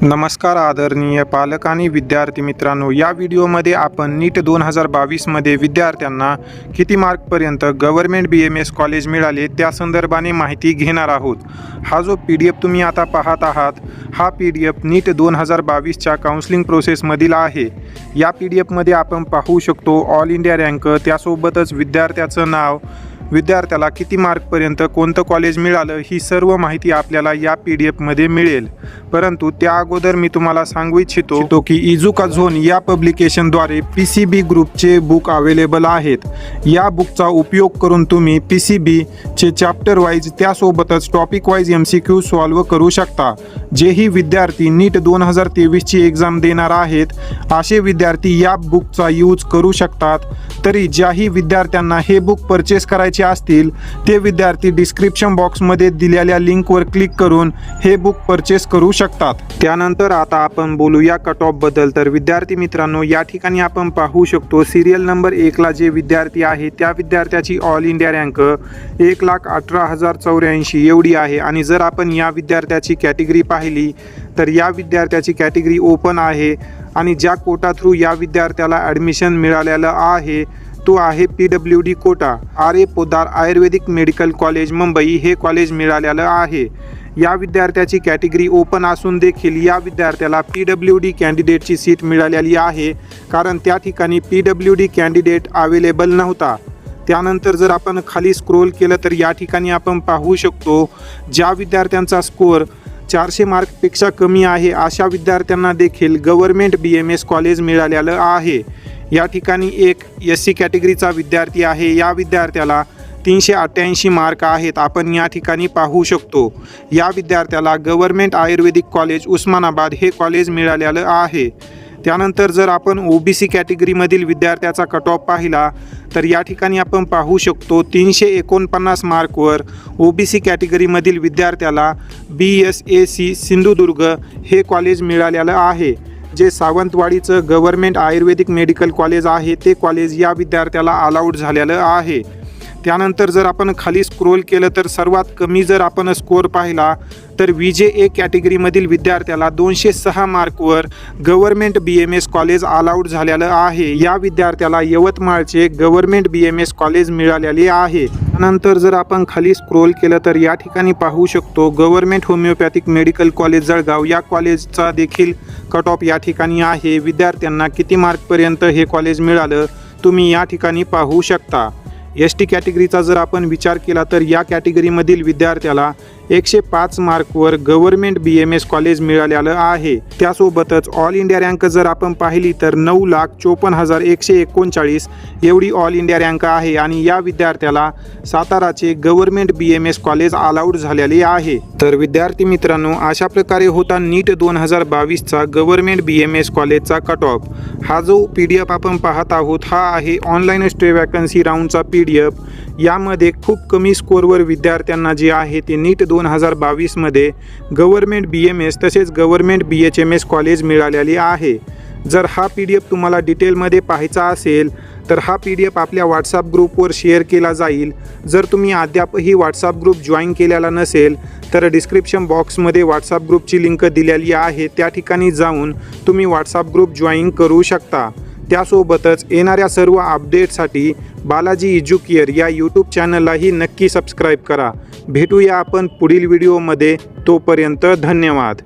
नमस्कार आदरणीय पालक आणि विद्यार्थी मित्रांनो, या व्हिडिओमध्ये आपण नीट 2022 मध्ये विद्यार्थ्यांना किती मार्कपर्यंत गव्हर्नमेंट BMS कॉलेज मिळाले त्या संदर्भाने माहिती घेणार आहोत। हा जो PDF तुम्ही आता पाहत आहात हा PDF नीट 2022च्या काउन्सिलिंग प्रोसेसमधील आहे। या PDF मध्ये आपण पाहू शकतो ऑल इंडिया रँक, त्यासोबतच विद्यार्थ्याचं नाव, विद्यार्थ्याला किती मार्कपर्यंत कोणतं कॉलेज मिळालं ही सर्व माहिती आपल्याला या PDF मध्ये मिळेल। परंतु त्या अगोदर मी तुम्हाला सांगू इच्छितो की इजुका झोन या पब्लिकेशनद्वारे PCB ग्रुपचे बुक अवेलेबल आहेत। या बुकचा उपयोग करून तुम्ही PCB चे चॅप्टर वाईज त्यासोबतच टॉपिक वाईज MCQ सॉल्व्ह करू शकता। जेही विद्यार्थी नीट 2023 ची एक्झाम देणार आहेत असे विद्यार्थी या बुकचा यूज करू शकतात। तरी ज्याही विद्यार्थ्यांना हे बुक परचेस करायचे असतील ते विद्यार्थी डिस्क्रिप्शन बॉक्समध्ये दिलेल्या लिंकवर क्लिक करून हे बुक परचेस करू शकतात। त्यानंतर आता आपण बोलूया कट ऑफ बद्दल। तर विद्यार्थी मित्रांनो, या ठिकाणी आपण पाहू शकतो सिरियल नंबर 1 ला जे विद्यार्थी आहे त्या विद्यार्थ्याची ऑल इंडिया रँक 1,18,084 एवढी आहे। आणि जर आपण या विद्यार्थ्याची कॅटेगरी पाहिली तर या विद्यार्थ्याची कॅटेगरी ओपन आहे आणि ज्या कोटा थ्रू या विद्यार्थ्याला ॲडमिशन मिळालेलं आहे तो आहे PWD कोटा। RA पोद्दार आयुर्वेदिक मेडिकल कॉलेज मुंबई हे कॉलेज मिळालेलं आहे। या विद्यार्थ्याची कॅटेगरी ओपन असून देखील या विद्यार्थ्याला PWD कॅन्डिडेटची सीट मिळालेली आहे, कारण त्या ठिकाणी PWD कॅन्डिडेट अवेलेबल नव्हता। त्यानंतर जर आपण खाली स्क्रोल केलं तर या ठिकाणी आपण पाहू शकतो ज्या विद्यार्थ्यांचा स्कोअर 400 मार्कपेक्षा कमी आहे अशा विद्यार्थ्यांना देखील गव्हर्नमेंट BMS कॉलेज मिळालेलं आहे। या ठिकाणी एक SC कॅटेगरीचा विद्यार्थी आहे, या विद्यार्थ्याला 388 मार्क आहेत, आपण या ठिकाणी पाहू शकतो। या विद्यार्थ्याला गव्हर्नमेंट आयुर्वेदिक कॉलेज उस्मानाबाद हे कॉलेज मिळालेलं आहे। त्यानंतर जर आपण OBC कॅटेगरीमधील विद्यार्थ्याचा कट ऑफ पाहिला तर या ठिकाणी आपण पाहू शकतो 349 मार्कवर OBC कॅटेगरीमधील विद्यार्थ्याला BSAC सिंधुदुर्ग हे कॉलेज मिळालेलं आहे। जे सावंतवाडीचं गव्हर्नमेंट आयुर्वेदिक मेडिकल कॉलेज आहे ते कॉलेज या विद्यार्थ्याला अलाउड झालेलं आहे। त्यानंतर जर आपण खाली स्क्रोल केलं तर सर्वात कमी जर आपण स्कोअर पाहिला तर VJA कॅटेगरीमधील विद्यार्थ्याला 206 मार्कवर गव्हर्नमेंट BMS कॉलेज अलाउड झालेलं आहे। या विद्यार्थ्याला यवतमाळचे गव्हर्नमेंट BMS कॉलेज मिळालेले आहे। नंतर जर आपण खाली स्क्रोल केलं तर या ठिकाणी पाहू शकतो government homeopathic medical college Jalgaon या कॉलेजचा देखील कट ऑफ या ठिकाणी आहे। विद्यार्थ्यांना किती मार्कपर्यंत हे कॉलेज मिळालं तुम्ही या ठिकाणी पाहू शकता। ST कॅटेगरीचा जर आपण विचार केला तर या कॅटेगरीमधील विद्यार्थ्याला 105 मार्कवर गव्हर्नमेंट BMS कॉलेज मिळालेलं आहे। त्यासोबतच ऑल इंडिया रँक जर आपण पाहिली तर 9,54,139 एवढी ऑल इंडिया रँक आहे आणि या विद्यार्थ्याला साताराचे गव्हर्नमेंट BMS कॉलेज अलाउड झालेले आहे। तर विद्यार्थी मित्रांनो, अशा प्रकारे होता नीट 2022चा गव्हर्नमेंट BMS कॉलेजचा कट ऑफ। हा जो PDF आपण पाहत आहोत हा आहे ऑनलाईन स्टे वॅकन्सी राऊंडचा PDF। यामध्ये खूप कमी स्कोअरवर विद्यार्थ्यांना जे आहे ते नीट 2022 मध्ये गव्हर्नमेंट BMS तसेच गव्हर्नमेंट BHMS कॉलेज मिळालेली आहे। जर हा PDF तुम्हाला डिटेलमध्ये पाहायचा असेल तर हा PDF आपल्या WhatsApp ग्रुपवर शेअर केला जाईल। जर तुम्ही अद्यापही WhatsApp ग्रुप जॉईन केलेला नसेल तर डिस्क्रिप्शन बॉक्समध्ये WhatsApp ग्रुपची लिंक दिलेली आहे, त्या ठिकाणी जाऊन तुम्ही WhatsApp ग्रुप जॉईन करू शकता। त्यासोबतच येणाऱ्या सर्व अपडेटसाठी बालाजी एज्युकेअर या यूट्यूब चॅनललाही नक्की सबस्क्राईब करा। भेटूया आपण पुढील व्हिडिओमध्ये, तोपर्यंत धन्यवाद।